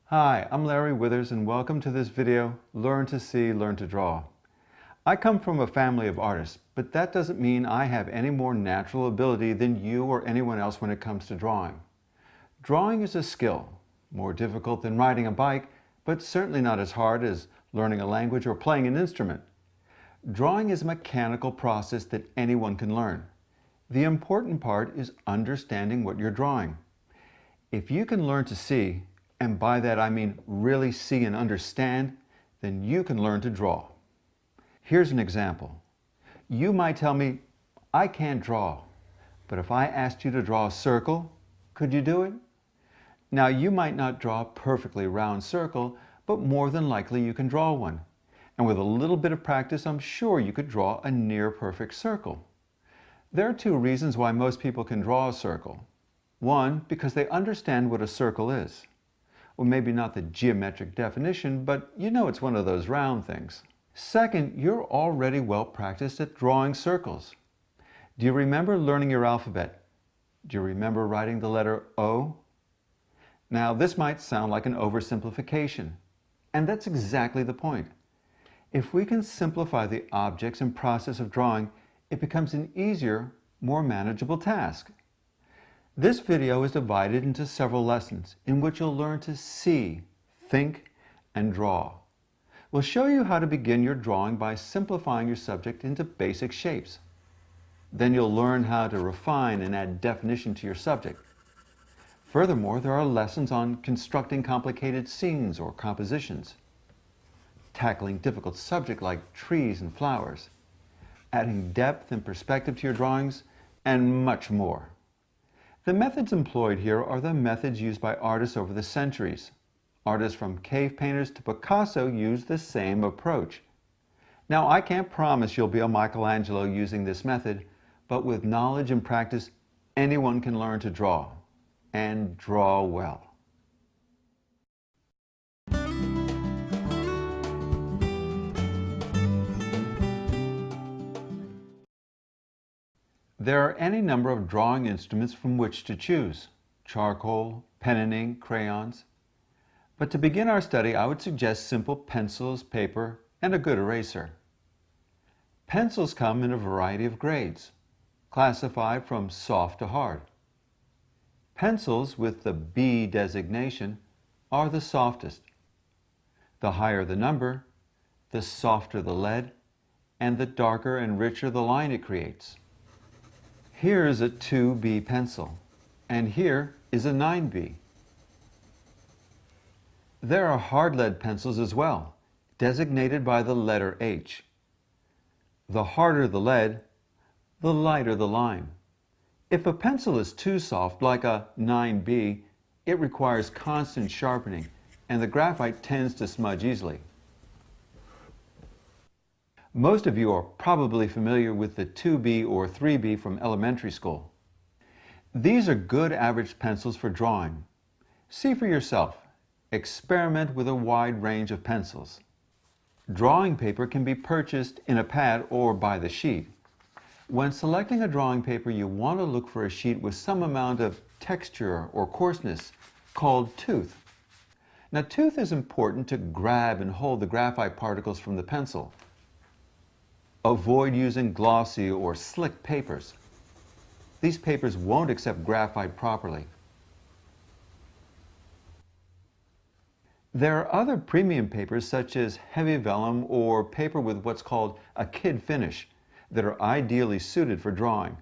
Hi, I'm Larry Withers and welcome to this video, Learn to See, Learn to Draw. I come from a family of artists, but that doesn't mean I have any more natural ability than you or anyone else when it comes to drawing. Drawing is a skill, more difficult than riding a bike, but certainly not as hard as learning a language or playing an instrument. Drawing is a mechanical process that anyone can learn. The important part is understanding what you're drawing. If you can learn to see, and by that I mean really see and understand, then you can learn to draw. Here's an example. You might tell me, I can't draw, but if I asked you to draw a circle, could you do it? Now you might not draw a perfectly round circle, but more than likely you can draw one. And with a little bit of practice, I'm sure you could draw a near perfect circle. There are two reasons why most people can draw a circle. One, because they understand what a circle is. Well, maybe not the geometric definition, but you know it's one of those round things. Second, you're already well practiced at drawing circles. Do you remember learning your alphabet? Do you remember writing the letter O? Now, this might sound like an oversimplification, and that's exactly the point. If we can simplify the objects and process of drawing, it becomes an easier, more manageable task. This video is divided into several lessons in which you'll learn to see, think, and draw. We'll show you how to begin your drawing by simplifying your subject into basic shapes. Then you'll learn how to refine and add definition to your subject. Furthermore, there are lessons on constructing complicated scenes or compositions, tackling difficult subjects like trees and flowers, adding depth and perspective to your drawings, and much more. The methods employed here are the methods used by artists over the centuries. Artists from cave painters to Picasso use the same approach. Now, I can't promise you'll be a Michelangelo using this method, but with knowledge and practice, anyone can learn to draw, and draw well. There are any number of drawing instruments from which to choose: charcoal, pen and ink, crayons. But to begin our study, I would suggest simple pencils, paper, and a good eraser. Pencils come in a variety of grades, classified from soft to hard. Pencils with the B designation are the softest. The higher the number, the softer the lead, and the darker and richer the line it creates. Here is a 2B pencil, and here is a 9B. There are hard lead pencils as well, designated by the letter H. The harder the lead, the lighter the line. If a pencil is too soft, like a 9B, it requires constant sharpening, and the graphite tends to smudge easily. Most of you are probably familiar with the 2B or 3B from elementary school. These are good average pencils for drawing. See for yourself. Experiment with a wide range of pencils. Drawing paper can be purchased in a pad or by the sheet. When selecting a drawing paper, you want to look for a sheet with some amount of texture or coarseness, called tooth. Now, tooth is important to grab and hold the graphite particles from the pencil. Avoid using glossy or slick papers. These papers won't accept graphite properly. There are other premium papers such as heavy vellum or paper with what's called a kid finish that are ideally suited for drawing.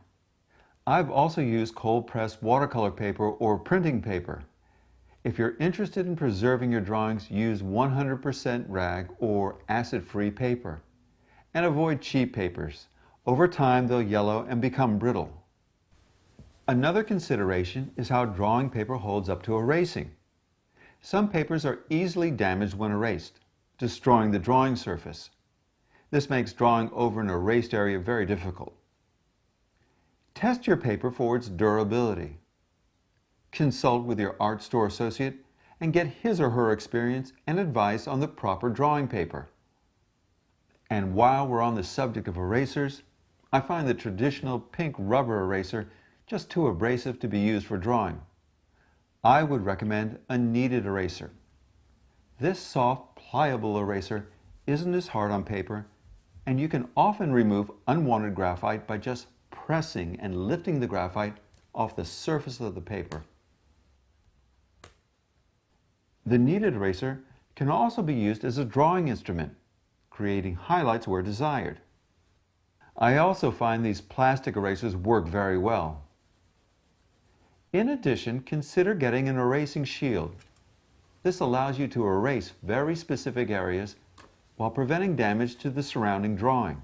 I've also used cold-pressed watercolor paper or printing paper. If you're interested in preserving your drawings, use 100% rag or acid-free paper. And avoid cheap papers. Over time, they'll yellow and become brittle. Another consideration is how drawing paper holds up to erasing. Some papers are easily damaged when erased, destroying the drawing surface. This makes drawing over an erased area very difficult. Test your paper for its durability. Consult with your art store associate and get his or her experience and advice on the proper drawing paper. And while we're on the subject of erasers, I find the traditional pink rubber eraser just too abrasive to be used for drawing. I would recommend a kneaded eraser. This soft, pliable eraser isn't as hard on paper, and you can often remove unwanted graphite by just pressing and lifting the graphite off the surface of the paper. The kneaded eraser can also be used as a drawing instrument, creating highlights where desired. I also find these plastic erasers work very well. In addition, consider getting an erasing shield. This allows you to erase very specific areas while preventing damage to the surrounding drawing.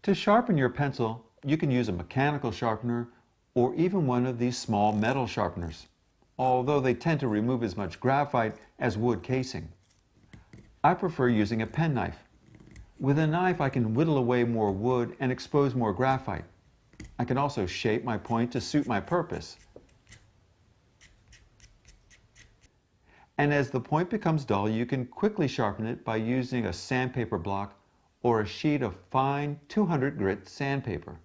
To sharpen your pencil, you can use a mechanical sharpener or even one of these small metal sharpeners, although they tend to remove as much graphite as wood casing. I prefer using a penknife. With a knife, I can whittle away more wood and expose more graphite. I can also shape my point to suit my purpose. And as the point becomes dull, you can quickly sharpen it by using a sandpaper block or a sheet of fine 200 grit sandpaper.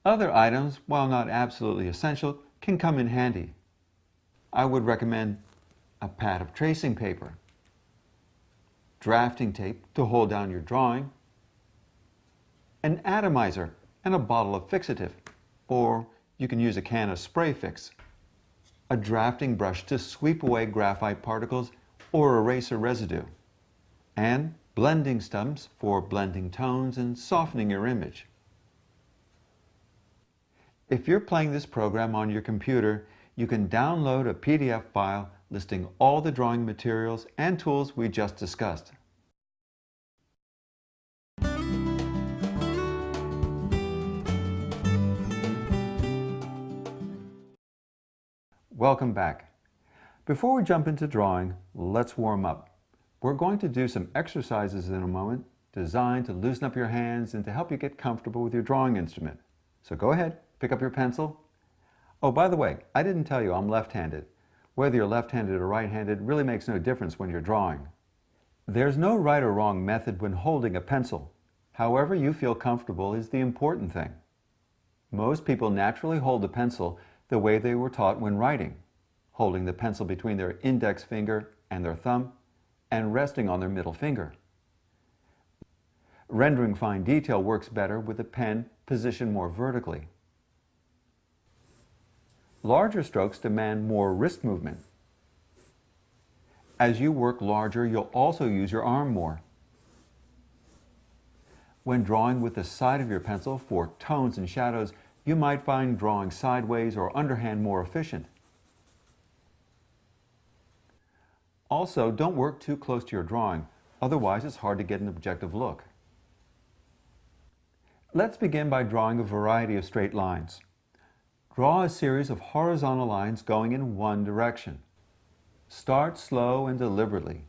Other items, while not absolutely essential, can come in handy. I would recommend a pad of tracing paper, drafting tape to hold down your drawing, an atomizer, and a bottle of fixative, or you can use a can of spray fix, a drafting brush to sweep away graphite particles or eraser residue, and blending stumps for blending tones and softening your image. If you're playing this program on your computer, you can download a PDF file listing all the drawing materials and tools we just discussed. Welcome back. Before we jump into drawing, let's warm up. We're going to do some exercises in a moment designed to loosen up your hands and to help you get comfortable with your drawing instrument. So go ahead, pick up your pencil. Oh, by the way, I didn't tell you I'm left-handed. Whether you're left-handed or right-handed really makes no difference when you're drawing. There's no right or wrong method when holding a pencil. However you feel comfortable is the important thing. Most people naturally hold a pencil the way they were taught when writing, holding the pencil between their index finger and their thumb and resting on their middle finger. Rendering fine detail works better with a pen positioned more vertically. Larger strokes demand more wrist movement. As you work larger, you'll also use your arm more. When drawing with the side of your pencil for tones and shadows, you might find drawing sideways or underhand more efficient. Also, don't work too close to your drawing, otherwise it's hard to get an objective look. Let's begin by drawing a variety of straight lines. Draw a series of horizontal lines going in one direction. Start slow and deliberately.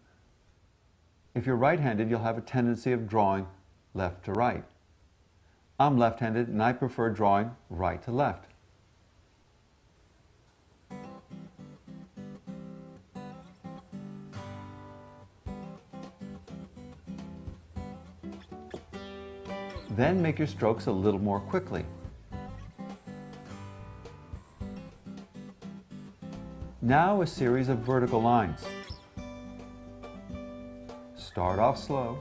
If you're right-handed, you'll have a tendency of drawing left to right. I'm left-handed and I prefer drawing right to left. Then make your strokes a little more quickly. Now a series of vertical lines. Start off slow.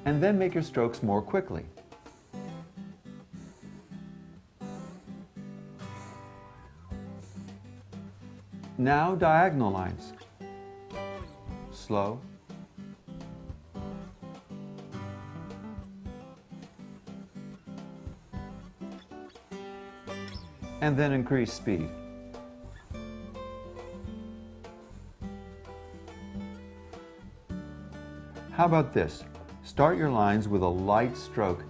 And then make your strokes more quickly. Now diagonal lines. Slow. And then increase speed. How about this? Start your lines with a light stroke,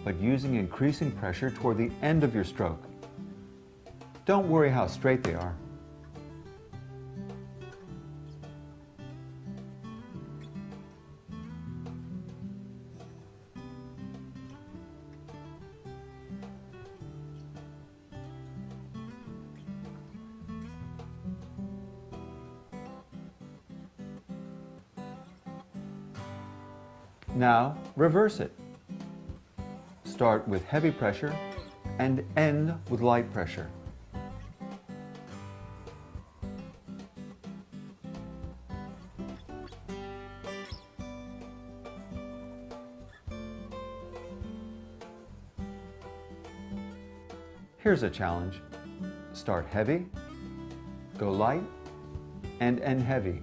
but using increasing pressure toward the end of your stroke. Don't worry how straight they are. Now reverse it. Start with heavy pressure and end with light pressure. Here's a challenge. Start heavy, go light, and end heavy.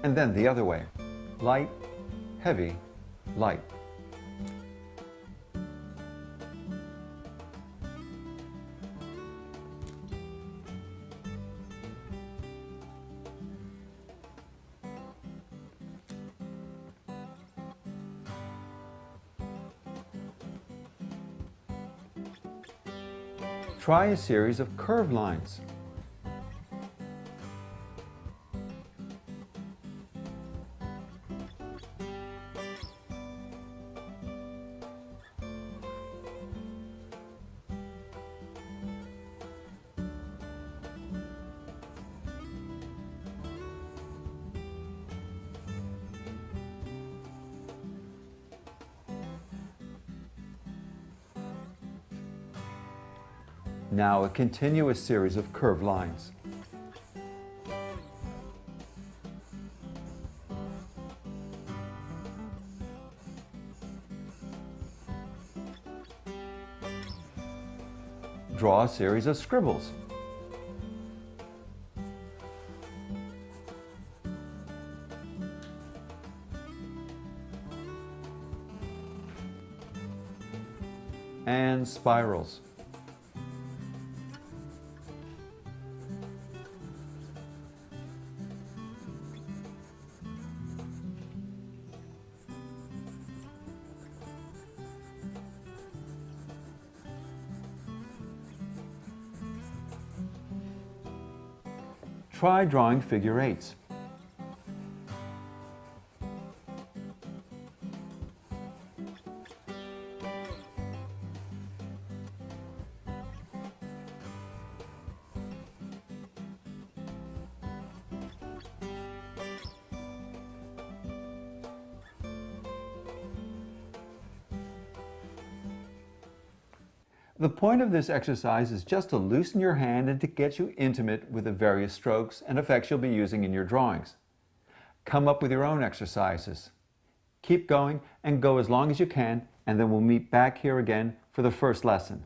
And then the other way. Light, heavy, light. Try a series of curved lines. Now a continuous series of curved lines. Draw a series of scribbles. And spirals. Try drawing figure eights. The point of this exercise is just to loosen your hand and to get you intimate with the various strokes and effects you'll be using in your drawings. Come up with your own exercises. Keep going and go as long as you can, and then we'll meet back here again for the first lesson.